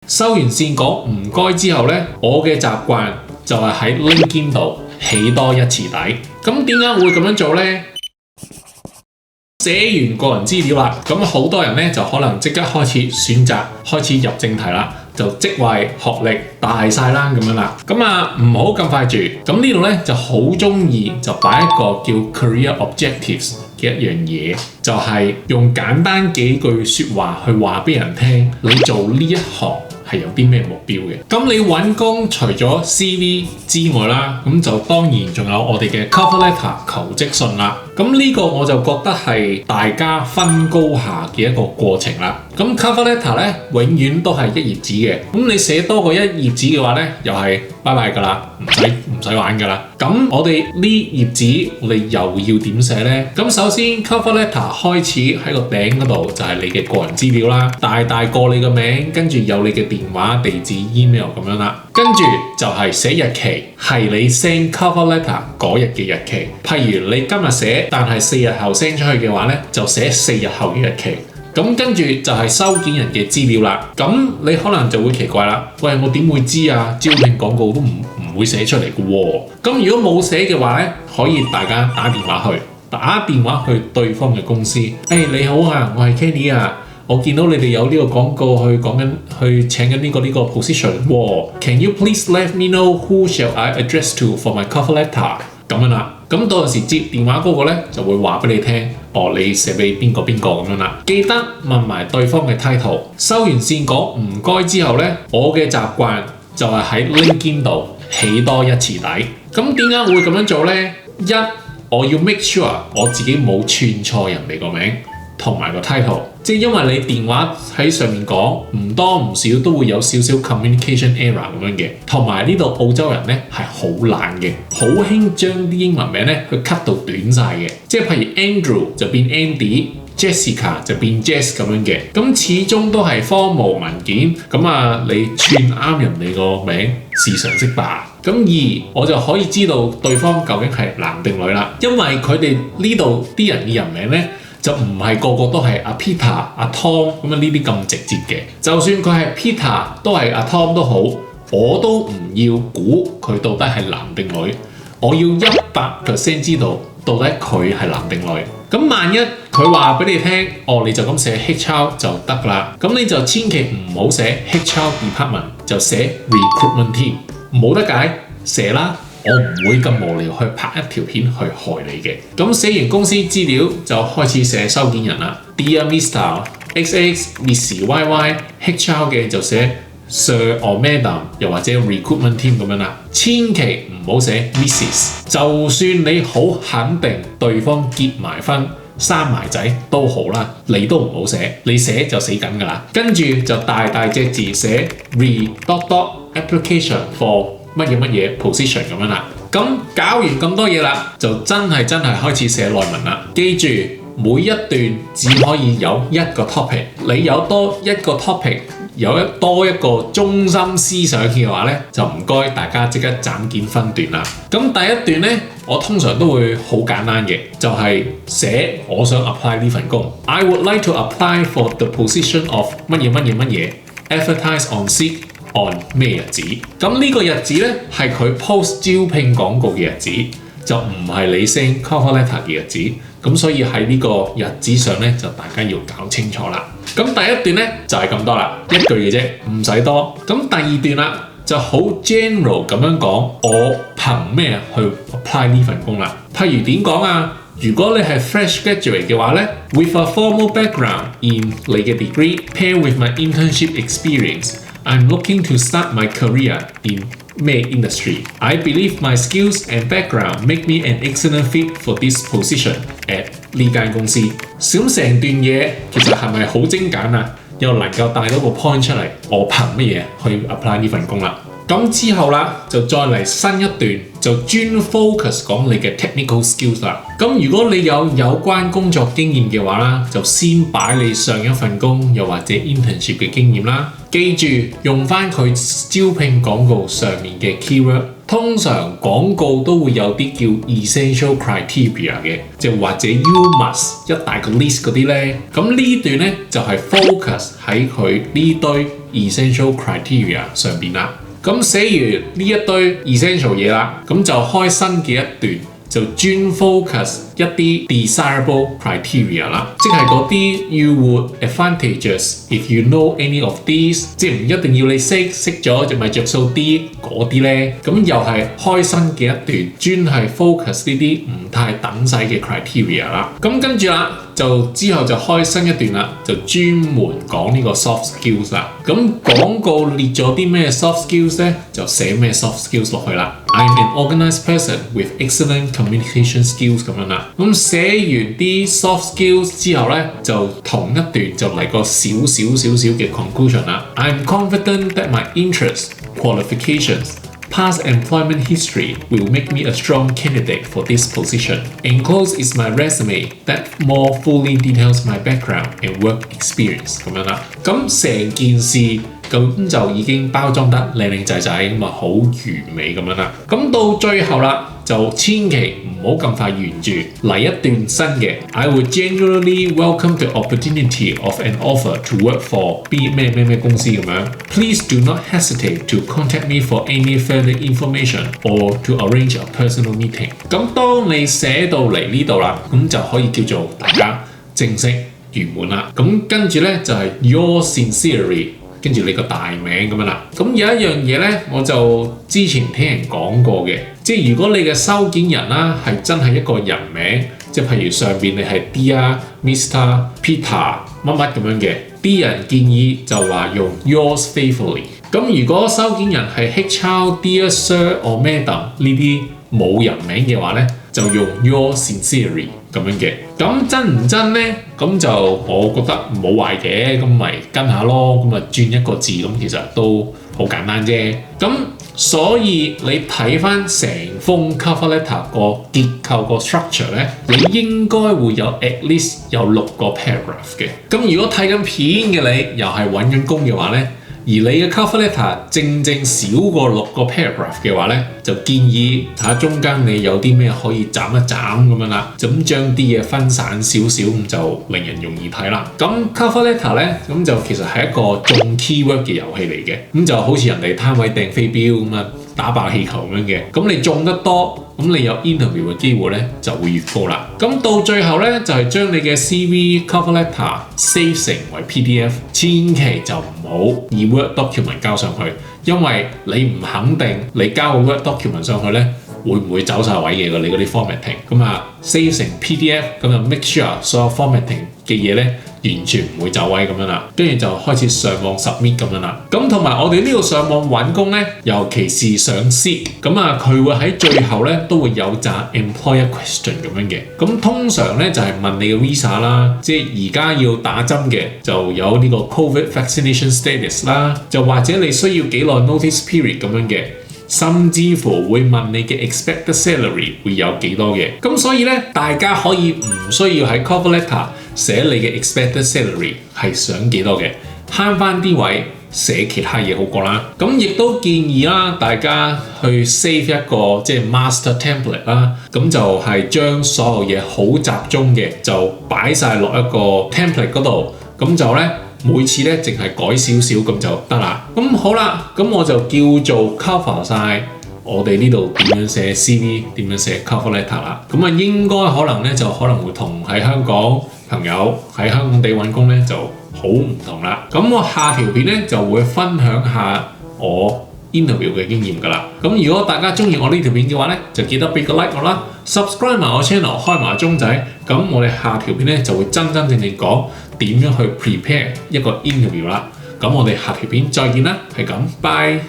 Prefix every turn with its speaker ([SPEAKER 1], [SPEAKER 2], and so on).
[SPEAKER 1] 收完線講唔該之後呢，我嘅習慣就係喺 LinkedIn 度起多一次底。咁點解會咁樣做呢？寫完個人資料啦，咁好多人呢就可能即刻開始選擇開始入正題啦，就職位、學歷大晒啦咁樣啦。咁啊唔好咁快住，咁呢度呢就好中意就擺一個叫 career objectives 嘅一樣嘢，就係用簡單幾句説話去話俾人聽，你做呢一行係有啲咩目標嘅。咁你揾工除咗 CV 之外啦，咁就當然仲有我哋嘅 cover letter 求職信啦。咁呢個我就覺得係大家分高下嘅一個過程啦。咁 cover letter 咧永遠都係一頁紙嘅，咁你寫多過一頁紙嘅話咧，又係拜拜㗎啦，唔使玩㗎啦。咁我哋呢頁紙我哋又要點寫咧？咁首先 cover letter 開始喺個頂嗰度就係你嘅個人資料啦，大過你個名，跟住有你嘅電話、地址、email 咁樣啦。跟住就係寫日期，係你 send cover letter 嗰日嘅日期。譬如你今日寫，但係4日後 send 出去嘅話咧，就寫4日後嘅日期。咁跟住就係收件人嘅資料啦。咁你可能就會奇怪啦，喂，我點會知啊？招聘廣告都唔會寫出嚟嘅喎。咁如果冇寫嘅話咧，可以大家打電話去對方嘅公司。你好啊，我係 Kenny 啊。我見到你哋有呢個廣告去請緊呢個 position。Can you please let me know who shall I address to for my cover letter？ 咁樣啦。咁到時接電話嗰個咧就會話俾你聽，你寫俾邊個咁樣啦。記得問埋對方嘅 title。收完線講唔該之後咧，我嘅習慣就係喺 LinkedIn 度起多一次底。咁點解會咁樣做咧？一，我要 make sure 我自己冇串錯人哋個名同埋個 title， 即係因為你電話喺上面講唔多唔少都會有少少 communication error 咁樣嘅，同埋呢度澳洲人咧係好懶嘅，好興將啲英文名咧去 cut 到短晒嘅，即係譬如 Andrew 就變 Andy。Jessica 就變 Jess 咁樣嘅，咁始終都係 formal 文件，咁啊你串啱人哋個名是常識吧。咁二，我就可以知道對方究竟係男定女啦，因為佢哋呢度啲人嘅人名咧就唔係個個都係阿 Peter、阿 Tom 咁樣呢啲咁直接嘅，就算佢係 Peter 都係阿 Tom 都好，我都唔要估佢到底係男定女，我要100% 知道到底佢係男定女。咁萬一佢話俾你聽，你就咁寫 HR 就得啦。咁你就千祈唔好寫 HR department， 就寫 recruitment team， 冇得解寫啦。我唔會咁無聊去拍一條片去害你嘅。咁寫完公司資料就開始寫收件人啦。Dear Mr. XX、Miss YY，HR 嘅就寫 Sir or Madam， 又或者 recruitment team 咁樣啦。千祈唔好寫 Mrs。就算你好肯定對方結埋婚、生埋仔都好啦，你都唔好寫，你寫就死緊㗎啦。跟住就大隻字寫 application for 乜嘢 position 咁樣啦。咁搞完咁多嘢啦，就真係開始寫內文啦。記住每一段只可以有一個 topic， 你有多一個 topic， 多一個中心思想嘅話咧，就唔該大家即刻斬件分段啦。咁第一段咧，我通常都會好簡單嘅，就係寫我想 apply 呢份工。I would like to apply for the position of 乜嘢 advertise on Seek on 咩日子。咁呢個日子咧係佢 post 招聘廣告嘅日子，就唔係你 send cover letter 嘅日子。咁所以喺呢個日子上咧，就大家要搞清楚啦。咁第一段咧就係咁多啦，一句嘅啫，唔使多。咁第二段啦就好 general 咁樣講，我憑咩去 apply 呢份工啦？譬如點講啊？如果你係 fresh graduate 嘅話咧 ，with a formal background in 你嘅 degree pair with my internship experience，I'm looking to start my career in 咩 industry. I believe my skills and background make me an excellent fit for this position at 呢間公司。咁成段嘢其實係咪好精簡啊？又能夠帶到個 point 出嚟，我憑乜嘢去 apply 呢份工啦？咁之後啦，就再嚟新一段，就專 focus 講你嘅 technical skills 啦。咁如果你有關工作經驗嘅話啦，就先擺你上一份工又或者 internship 嘅經驗啦。記住用翻佢招聘廣告上面嘅 keyword。通常廣告都會有啲叫 essential criteria 嘅，就或者 you must 一大個 list 嗰啲咧。咁呢段咧就係 focus 喺佢呢堆 essential criteria 上邊啦。咁寫完呢一堆 essential 嘢啦，咁就開新嘅一段，就專 focus 一啲 desirable criteria 啦，即係嗰啲 you would advantageous if you know any of these， 即係唔一定要你識咗就咪着數啲嗰啲咧。咁又係開新嘅一段，專係 focus 呢啲唔太等使嘅 criteria 啦。咁跟住啦，就之後就開新一段啦，就專門講呢個 soft skills 啦。咁廣告列咗啲咩 soft skills 咧，就寫咩 soft skills 落去啦。I'm an organized person with excellent communication skills 咁樣啦。咁寫完啲 soft skills 之後咧，就同一段就嚟個少少嘅 conclusion 啦。I'm confident that my interests, qualifications, past employment history will make me a strong candidate for this position. Enclosed is my resume that more fully details my background and work experience 咁樣啦。咁成件事咁就已經包裝得靚仔仔咁啊，好完美咁樣啦。咁到最後啦，就千祈唔好咁快完住，嚟一段新嘅。I would genuinely welcome the opportunity of an offer to work for 咩公司咁樣。Please do not hesitate to contact me for any further information or to arrange a personal meeting。咁當你寫到嚟呢度啦，咁就可以叫做大家正式圓滿啦。咁跟住咧就係 Yours sincerely。跟住你個大名咁樣啦。咁有一樣嘢咧，我就之前聽人講過嘅，即係如果你嘅收件人啦係真係一個人名，即係譬如上邊你係 Dear、Mr、Peter 乜咁樣嘅，啲人建議就話用 Yours faithfully。咁如果收件人係 HR、Dear Sir or Madam 呢啲冇人名嘅話咧，就用 Yours sincerely 咁樣嘅。咁真唔真呢？咁就我覺得冇壞嘅，咁咪跟下咯，咁啊轉一個字，咁其實都好簡單啫。咁所以你睇翻成封 cover letter 個結構個 structure 咧，你應該會有 at least 有6個 paragraph 嘅。咁如果睇緊片嘅你又係揾緊工嘅話咧，而你嘅 cover letter 正少過6個 paragraph 嘅話咧，就建議睇下中間你有啲咩可以斬一斬咁樣啦，就咁將啲嘢分散少少，咁就令人容易睇啦。咁 cover letter 咧，咁就其實係一個中 keyword 嘅遊戲嚟嘅，咁就好似人哋攤位掟飛鏢咁啊，打爆氣球咁樣嘅。咁你中得多，咁你有 interview 嘅機會咧就會越高啦。咁到最後咧就係將你嘅 CV cover letter save 成為 PDF， 千祈就唔好以 Word document 交上去，因為你唔肯定你交個 Word document 上去咧會唔會走晒位嘅你嗰啲 formatting。咁啊 save 成 PDF， 咁就 make sure 所有 formatting 嘅嘢咧完全唔會走位咁樣啦，跟住就開始上網 submit 咁樣啦。咁同埋我哋呢度上網揾工咧，尤其是上 Seek， 咁啊佢會喺最後咧都會有紮 employer question 咁樣嘅。咁通常咧就係問你嘅 visa 啦，即係而家要打針嘅就有呢個 COVID vaccination status 啦，就或者你需要幾耐 notice period 咁樣嘅。甚至乎會問你嘅 expected salary 會有幾多嘅。咁所以咧，大家可以唔需要喺 cover letter 寫你嘅 expected salary 係想幾多嘅，慳翻啲位寫其他嘢好過啦。咁亦都建議啦，大家去 save 一個即係 master template 啦，咁就係將所有嘢好集中嘅就擺晒落一個 template 嗰度，咁就咧。每次咧淨係改少少咁就得啦。咁好啦，咁我就叫做 cover 晒我哋呢度點樣寫 CV， 點樣寫 cover letter 啦。咁啊應該可能咧就可能會同喺香港朋友喺香港地揾工咧就好唔同啦。咁我下條片咧就會分享下我 interview 嘅經驗㗎啦。咁如果大家中意我呢條片嘅話咧，就記得俾個 like 我啦 ，subscribe 埋我 channel， 開埋鐘仔。咁我哋下條片咧就會真正講點樣去 prepare 一個 interview 啦。咁我哋下條片再見啦，係咁，拜。